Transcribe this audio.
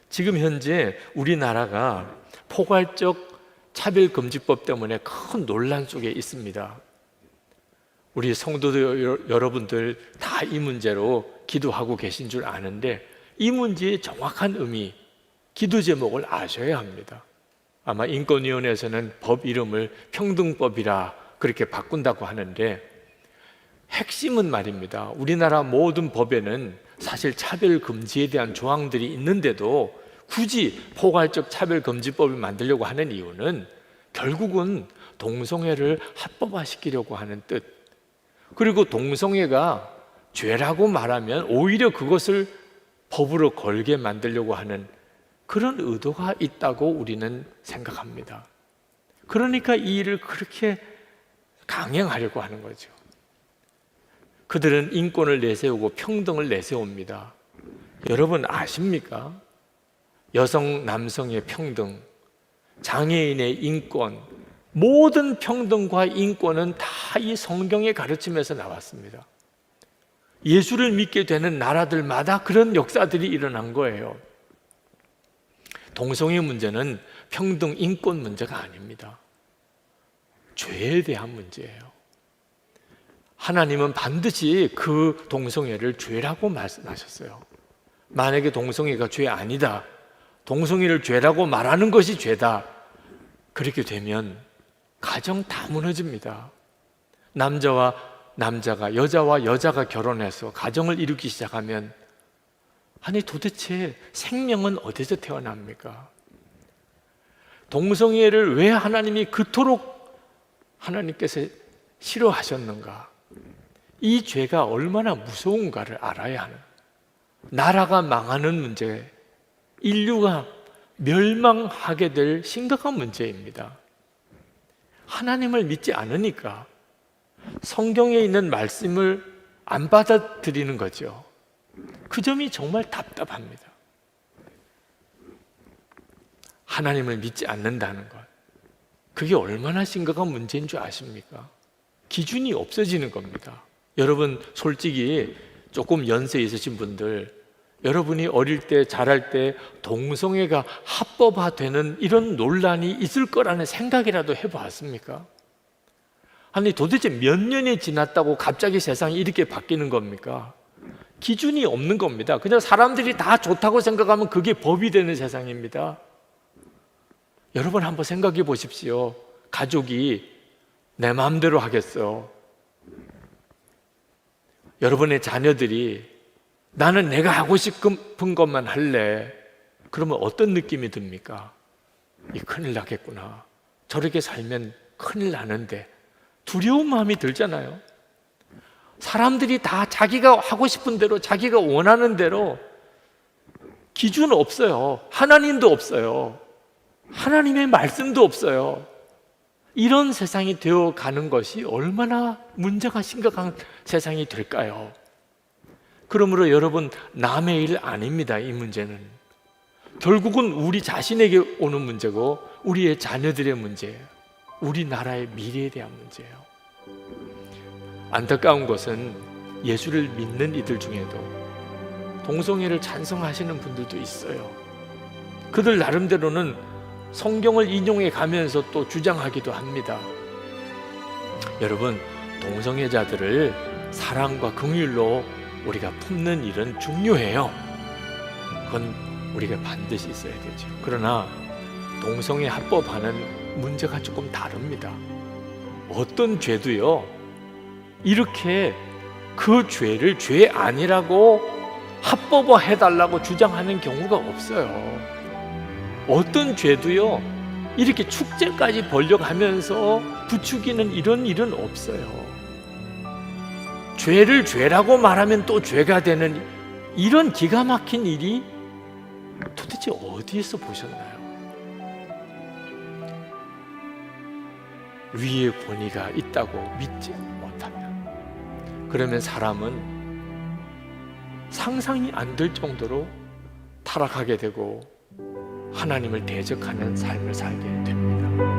지금 현재 우리나라가 포괄적 차별금지법 때문에 큰 논란 속에 있습니다. 우리 성도들 여러분들 다 이 문제로 기도하고 계신 줄 아는데, 이 문제의 정확한 의미, 기도 제목을 아셔야 합니다. 아마 인권위원회에서는 법 이름을 평등법이라 그렇게 바꾼다고 하는데, 핵심은 말입니다. 우리나라 모든 법에는 사실 차별금지에 대한 조항들이 있는데도 굳이 포괄적 차별금지법을 만들려고 하는 이유는 결국은 동성애를 합법화시키려고 하는 뜻, 그리고 동성애가 죄라고 말하면 오히려 그것을 법으로 걸게 만들려고 하는 그런 의도가 있다고 우리는 생각합니다. 그러니까 이 일을 그렇게 강행하려고 하는 거죠. 그들은 인권을 내세우고 평등을 내세웁니다. 여러분 아십니까? 여성, 남성의 평등, 장애인의 인권, 모든 평등과 인권은 다 이 성경의 가르침에서 나왔습니다. 예수를 믿게 되는 나라들마다 그런 역사들이 일어난 거예요. 동성애 문제는 평등, 인권 문제가 아닙니다. 죄에 대한 문제예요. 하나님은 반드시 그 동성애를 죄라고 말씀하셨어요. 만약에 동성애가 죄 아니다, 동성애를 죄라고 말하는 것이 죄다, 그렇게 되면 가정 다 무너집니다. 남자와 남자가, 여자와 여자가 결혼해서 가정을 이루기 시작하면, 아니 도대체 생명은 어디서 태어납니까? 동성애를 왜 하나님이 그토록 하나님께서 싫어하셨는가? 이 죄가 얼마나 무서운가를 알아야 하는, 나라가 망하는 문제, 인류가 멸망하게 될 심각한 문제입니다. 하나님을 믿지 않으니까 성경에 있는 말씀을 안 받아들이는 거죠. 그 점이 정말 답답합니다. 하나님을 믿지 않는다는 것, 그게 얼마나 심각한 문제인 줄 아십니까? 기준이 없어지는 겁니다. 여러분 솔직히 조금 연세 있으신 분들, 여러분이 어릴 때 자랄 때 동성애가 합법화되는 이런 논란이 있을 거라는 생각이라도 해보았습니까? 아니 도대체 몇 년이 지났다고 갑자기 세상이 이렇게 바뀌는 겁니까? 기준이 없는 겁니다. 그냥 사람들이 다 좋다고 생각하면 그게 법이 되는 세상입니다. 여러분 한번 생각해 보십시오. 가족이 내 마음대로 하겠어. 여러분의 자녀들이 나는 내가 하고 싶은 것만 할래. 그러면 어떤 느낌이 듭니까? 이 큰일 나겠구나. 저렇게 살면 큰일 나는데. 두려운 마음이 들잖아요. 사람들이 다 자기가 하고 싶은 대로, 자기가 원하는 대로, 기준 없어요. 하나님도 없어요. 하나님의 말씀도 없어요. 이런 세상이 되어가는 것이 얼마나 문제가 심각한 세상이 될까요? 그러므로 여러분, 남의 일 아닙니다. 이 문제는 결국은 우리 자신에게 오는 문제고 우리의 자녀들의 문제예요. 우리나라의 미래에 대한 문제예요. 안타까운 것은 예수를 믿는 이들 중에도 동성애를 찬성하시는 분들도 있어요. 그들 나름대로는 성경을 인용해 가면서 또 주장하기도 합니다. 여러분, 동성애자들을 사랑과 긍휼로 우리가 품는 일은 중요해요. 그건 우리가 반드시 있어야 되죠. 그러나 동성애 합법화는 문제가 조금 다릅니다. 어떤 죄도요, 이렇게 그 죄를 죄 아니라고 합법화 해달라고 주장하는 경우가 없어요. 어떤 죄도요, 이렇게 축제까지 벌려가면서 부추기는 이런 일은 없어요. 죄를 죄라고 말하면 또 죄가 되는 이런 기가 막힌 일이 도대체 어디에서 보셨나요? 위의 권위가 있다고 믿지 못하면, 그러면 사람은 상상이 안 될 정도로 타락하게 되고 하나님을 대적하는 삶을 살게 됩니다.